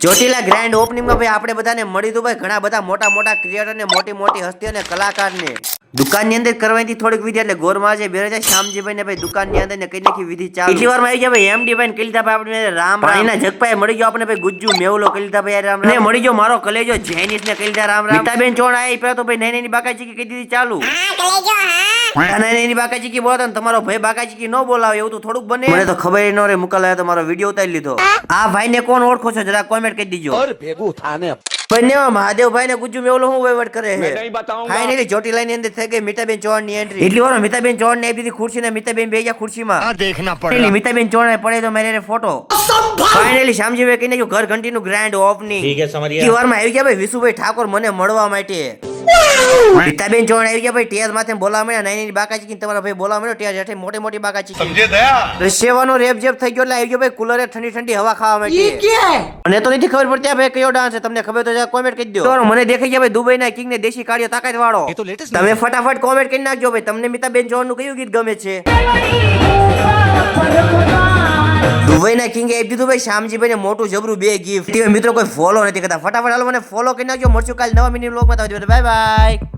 Chotila grand opening માં ભાઈ આપણે બધાને મળી દઉં ભાઈ ઘણા બધા મોટા મોટા ક્રિએટર ને મોટી મોટી હસ્તીઓ અને કલાકાર ને દુકાન ની અંદર કરવાની થોડીક વિધિ એટલે ગોરમાં જે બેરે શ્યામજીભાઈ ને ભાઈ દુકાન ની અંદર ને કઈ નાખી વિધિ ચાલુ એટલી વાર માં આવી ગયા ભાઈ એમડી ભાઈ કઈ લીધા ભાઈ આપણે રામ રામ જગભાઈ મળી ગયો આપણે ભાઈ ગુજ્જુ મેવલો કઈ લીધા ભાઈ રામ રામ મળી ગયો મારો કલેજો જૈનિસ ને કઈ લીધા રામ રામ મીતાબેન ચોણ આવી પેલા તો ભાઈ નઈ નઈ બાકાજી કહી દીધી ચાલુ બાકાજી કી બોલો તમારો ભાઈ બાકાજી કી ન બોલાવે એવું તો થોડુંક બને મને તો ખબર ન રે મુકલ આવ્યો તો મારો વિડીયો ઉતારી લીધો આ ભાઈ ને કોણ ઓળખો છો જરા કોમેન્ટ કરી દીજો ભેગું થાને બંને મહાદેવભાઈ ને ગુજ્જુ મેવલો હું વહીવટ કરે છે ફાઇનલી ચોટીલા ની અંદર થઈ ગઈ મીતાબેન ચૌહાણ ની એન્ટ્રી એટલી વાર મીતાબેન ચૌહાણ ને આપી દીધી ખુરશી ને મીતાબેન બેહી ગયા ખુરશીમાં देखना पड़ेगा મીતાબેન ચૌહાણ પડે તો મેરે ફોટો ફાઇનલી શ્યામજીભાઈ કહીને જો ઘર ઘંટી નું ગ્રાન્ડ ઓપનિંગ ठीक है समझ गया વાર માં આવી ગયા ભાઈ વિશુભાઈ ઠાકોર મને મળવા માટે મીતાબેન ચૌહાણ આવી ગયા ભાઈ ટેજ માથે બોલાવા મળ્યા નાની બાકાજી કી તમારા ભાઈ બોલાવા મળ્યો ટેજ હેઠે મોટી મોટી બાકાજી समझे दया સેવાનો રેપ જેપ થઈ ગયો એટલે આવી ગયો ભાઈ કુલરે ઠંડી ઠંડી હવા ખાવા માટે મને તો નથી ખબર પડતી આ ભાઈ કયો ડાન્સ છે તમને ખબર તો જરા કોમેન્ટ કરી દો મને દેખાઈ ગયા ભાઈ દુબઈ ના કિંગ ને દેશી કાઢ્યો તાકાત વાળો તમે ફટાફટ કોમેન્ટ કરી નાખજો ભાઈ તમને મીતાબેન ચૌહાણ નું કયું ગીત ગમે છે દુબઈ ના કિંગ આપી દીધું ભાઈ શ્યામજીભાઈ ને મોટું જબરું બે ગિફ્ટ મિત્રો કોઈ ફોલો નથી કરતા ફટાફટ હાલો મને ફોલો કરી નાખજો મળશું કાલ નવા મિની વ્લોગ માં બાય બાય